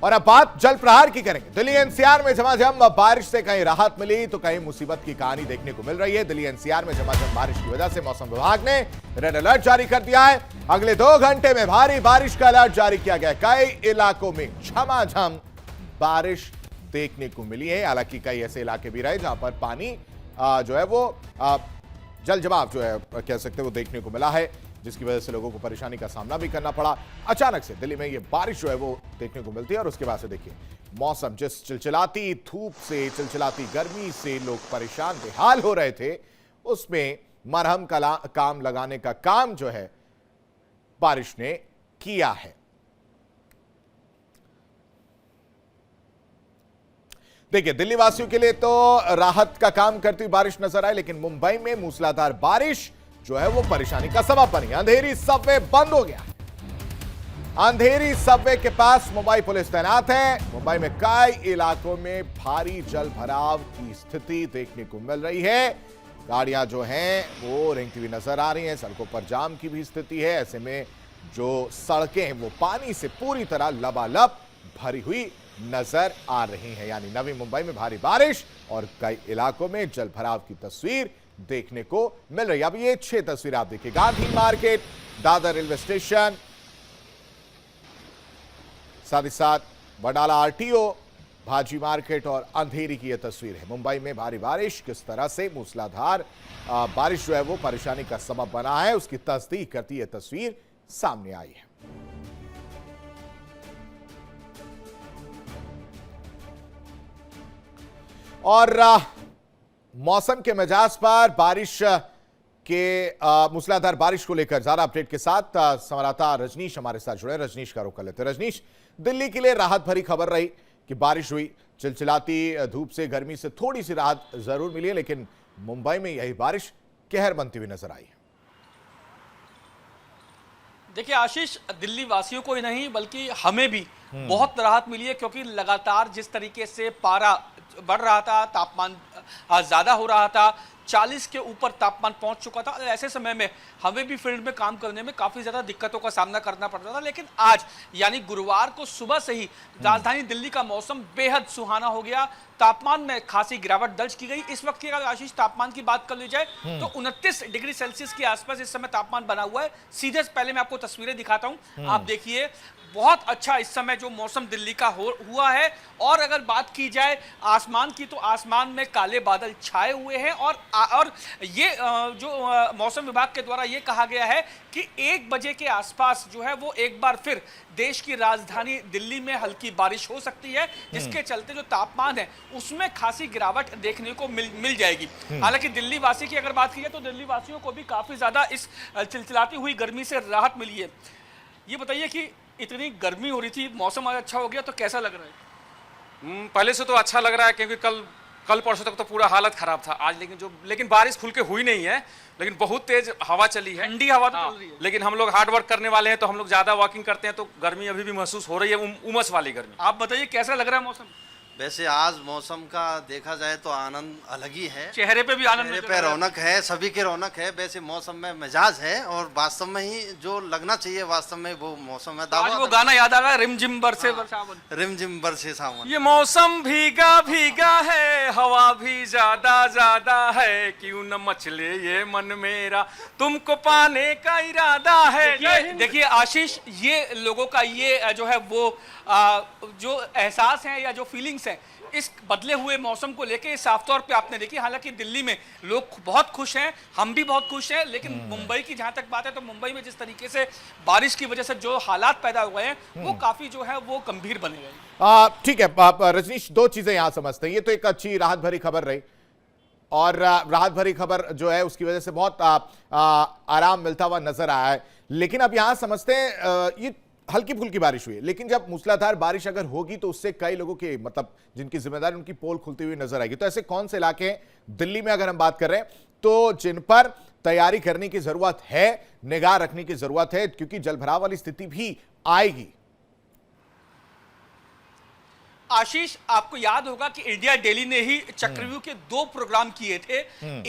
और अब बात जल प्रहार की करेंगे। दिल्ली एनसीआर में झमाझम बारिश से कहीं राहत मिली तो कहीं मुसीबत की कहानी देखने को मिल रही है। दिल्ली एनसीआर में झमाझम बारिश की वजह से मौसम विभाग ने रेड अलर्ट जारी कर दिया है। अगले 2 घंटे में भारी बारिश का अलर्ट जारी किया गया। कई इलाकों में झमाझम बारिश देखने को मिली है। हालांकि कई ऐसे इलाके भी रहे जहां पर पानी जो है वो जल जमाव जो है कह सकते हैं वो देखने को मिला है, जिसकी वजह से लोगों को परेशानी का सामना भी करना पड़ा। अचानक से दिल्ली में ये बारिश जो है वो देखने को मिलती है और उसके बाद से देखिए मौसम, जिस चिलचिलाती धूप से, चिलचिलाती गर्मी से लोग परेशान बेहाल हो रहे थे, उसमें मरहम का काम लगाने का काम जो है बारिश ने किया है। देखिए, दिल्ली वासियों के लिए तो राहत का काम करती हुई बारिश नजर आई, लेकिन मुंबई में मूसलाधार बारिश जो है वो परेशानी का सबब बनी। अंधेरी सबवे बंद हो गया। अंधेरी सबवे के पास मुंबई पुलिस तैनात है। मुंबई में कई इलाकों में भारी जल भराव की स्थिति देखने को मिल रही है। गाड़ियां जो हैं वो रेंगती हुई नजर आ रही हैं। सड़कों पर जाम की भी स्थिति है। ऐसे में जो सड़कें हैं वो पानी से पूरी तरह लबालब भरी हुई नजर आ रही हैं। यानी नवी मुंबई में भारी बारिश और कई इलाकों में जल भराव की तस्वीर देखने को मिल रही है। अब ये 6 तस्वीर आप देखिए। Gandhi market, Dadar railway station, साथ ही साथ वडाला आरटीओ, भाजी मार्केट और अंधेरी की यह तस्वीर है। मुंबई में भारी बारिश किस तरह से मूसलाधार बारिश जो है वो परेशानी का सबब बना है, उसकी तस्दीक करती यह तस्वीर सामने आई है। और मौसम के मिजाज पर बारिश के मूसलाधार बारिश को लेकर ज्यादा अपडेट के साथ संवाददाता रजनीश हमारे साथ जुड़े। रजनीश का रुख कर लेते हैं। रजनीश, दिल्ली के लिए राहत भरी खबर रही कि बारिश हुई, चिलचिलाती धूप से, गर्मी से थोड़ी सी राहत जरूर मिली है, लेकिन मुंबई में यही बारिश कहर बनती हुई नजर आई है। देखिए आशीष, दिल्ली वासियों को ही नहीं बल्कि हमें भी बहुत राहत मिली है, क्योंकि लगातार जिस तरीके से पारा बढ़ रहा था, तापमान ज्यादा हो रहा था, 40 के ऊपर तापमान पहुंच चुका था। ऐसे समय में हमें भी फील्ड में काम करने में काफी ज्यादा दिक्कतों का सामना करना पड़ रहा था। लेकिन आज यानी गुरुवार को सुबह से ही राजधानी दिल्ली का मौसम बेहद सुहाना हो गया। तापमान में खासी गिरावट दर्ज की गई। इस वक्त की अगर आशीष तापमान की बात कर ली जाए तो 29 डिग्री सेल्सियस के आसपास इस समय तापमान बना हुआ है। सीधे पहले मैं आपको तस्वीरें दिखाता हूं, आप देखिए बहुत अच्छा इस समय जो मौसम दिल्ली का हुआ है। और अगर बात की जाए आसमान की, तो आसमान में काले बादल छाए हुए हैं और ये जो मौसम विभाग के द्वारा ये कहा गया है कि 1 बजे के आसपास जो है वो एक बार फिर देश की राजधानी दिल्ली में हल्की बारिश हो सकती है, जिसके चलते जो तापमान है उसमें खासी गिरावट देखने को मिल जाएगी। हालांकि दिल्ली वासी की अगर बात की जाए तो दिल्ली वासियों को भी काफी ज्यादा इस चिलचिलाती हुई गर्मी से राहत मिली है। ये बताइए कि इतनी गर्मी हो रही थी, मौसम आज अच्छा हो गया तो कैसा लग रहा है? पहले से तो अच्छा लग रहा है, क्योंकि कल परसों तक तो पूरा हालत खराब था। आज लेकिन बारिश खुल के हुई नहीं है, लेकिन बहुत तेज हवा चली है, ठंडी हवा तो चल रही है। लेकिन हम लोग हार्ड वर्क करने वाले हैं तो हम लोग ज्यादा वॉकिंग करते हैं, तो गर्मी अभी भी महसूस हो रही है, उमस वाली गर्मी। आप बताइए कैसा लग रहा है मौसम? वैसे आज मौसम का देखा जाए तो आनंद अलग ही है। चेहरे पे भी आनंद, चेहरे पे रौनक है, सभी की रौनक है। वैसे मौसम में मिजाज है और वास्तव में ही जो लगना चाहिए वास्तव में वो मौसम है। आज वो गाना याद आ रहा है, रिमझिम बरसे सावन, रिमझिम बरसे सावन। ये मौसम भीगा भीगा है, हवा भी ज्यादा है, क्यों न मचले ये मन मेरा, तुमको पाने का इरादा है। देखिए आशीष, ये लोगों का ये जो है वो जो एहसास है या जो फीलिंग्स हैं इस बदले हुए मौसम को लेके साफ तौर पे आपने देखी। हालांकि दिल्ली में लोग बहुत खुश हैं, हम भी बहुत खुश हैं, लेकिन मुंबई की जहां तक बात है तो मुंबई में जिस तरीके से बारिश की वजह से जो हालात पैदा हुए हैं वो काफी जो है वो गंभीर बने गए। ठीक है रजनीश, 2 चीजें यहां समझते हैं। ये तो एक अच्छी राहत भरी खबर रही और राहत भरी खबर जो है उसकी वजह से बहुत आराम मिलता हुआ नजर आया है। लेकिन अब यहां समझते हैं ये हल्की फुल्की बारिश हुई है, लेकिन जब मूसलाधार बारिश अगर होगी तो उससे कई लोगों के मतलब जिनकी जिम्मेदारी उनकी पोल खुलती हुई नजर आएगी। तो ऐसे कौन से इलाके हैं दिल्ली में अगर हम बात कर रहे हैं तो जिन पर तैयारी करने की जरूरत है, निगाह रखने की जरूरत है, क्योंकि जलभराव वाली स्थिति भी आएगी? आशीष, आपको याद होगा कि इंडिया डेली ने ही चक्रव्यूह के 2 प्रोग्राम किए थे।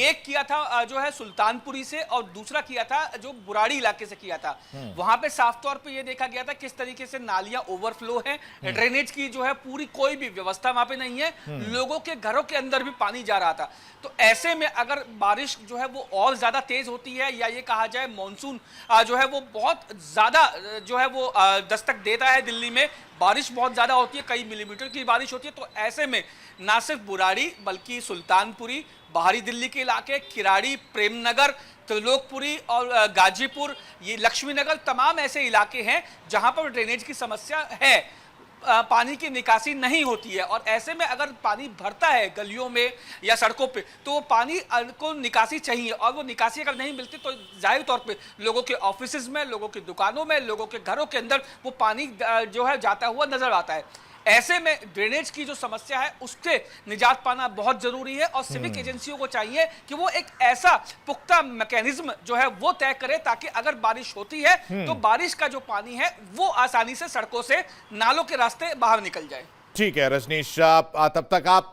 एक किया था जो है सुल्तानपुरी से और दूसरा किया था जो बुराड़ी इलाके से किया था। वहां पे साफ तौर पे ये देखा गया था किस तरीके से नालियां ओवरफ्लो है, ड्रेनेज की जो है पूरी कोई भी व्यवस्था वहां पे नहीं है, लोगों के घरों के अंदर भी पानी जा रहा था। तो ऐसे में अगर बारिश जो है वो और ज्यादा तेज होती है या ये कहा जाए मॉनसून जो है वो बहुत ज्यादा जो है वो दस्तक देता है दिल्ली में, बारिश बहुत ज्यादा होती है, कई मिलीमीटर की बारिश होती है, तो ऐसे में ना सिर्फ बुराड़ी बल्कि सुल्तानपुरी, बाहरी दिल्ली के इलाके, किराड़ी, प्रेमनगर, त्रिलोकपुरी और गाजीपुर, ये लक्ष्मी नगर, तमाम ऐसे इलाके हैं जहां पर ड्रेनेज की समस्या है, पानी की निकासी नहीं होती है। और ऐसे में अगर पानी भरता है गलियों में या सड़कों पे तो वो पानी को निकासी चाहिए, और वो निकासी अगर नहीं मिलती तो जाहिर तौर पे लोगों के ऑफिसेज में, लोगों की दुकानों में, लोगों के घरों के अंदर वो पानी जो है जाता हुआ नजर आता है। ऐसे में ड्रेनेज की जो समस्या है उससे निजात पाना बहुत जरूरी है, और सिविक एजेंसियों को चाहिए कि वो एक ऐसा पुख्ता मैकेनिज्म जो है वो तय करे ताकि अगर बारिश होती है तो बारिश का जो पानी है वो आसानी से सड़कों से, नालों के रास्ते बाहर निकल जाए। ठीक है रजनीश, तब तक आप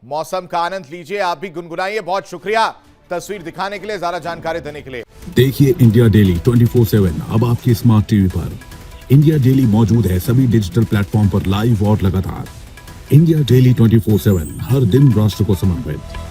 मौसम का आनंद लीजिए, आप भी गुनगुनाइए। बहुत शुक्रिया तस्वीर दिखाने के लिए, ज्यादा जानकारी देने के लिए। देखिए इंडिया डेली 24/7 अब आपकी स्मार्ट टीवी पर। इंडिया डेली मौजूद है सभी डिजिटल प्लेटफॉर्म पर लाइव और लगातार। इंडिया डेली 24/7 हर दिन राष्ट्र को समर्पित।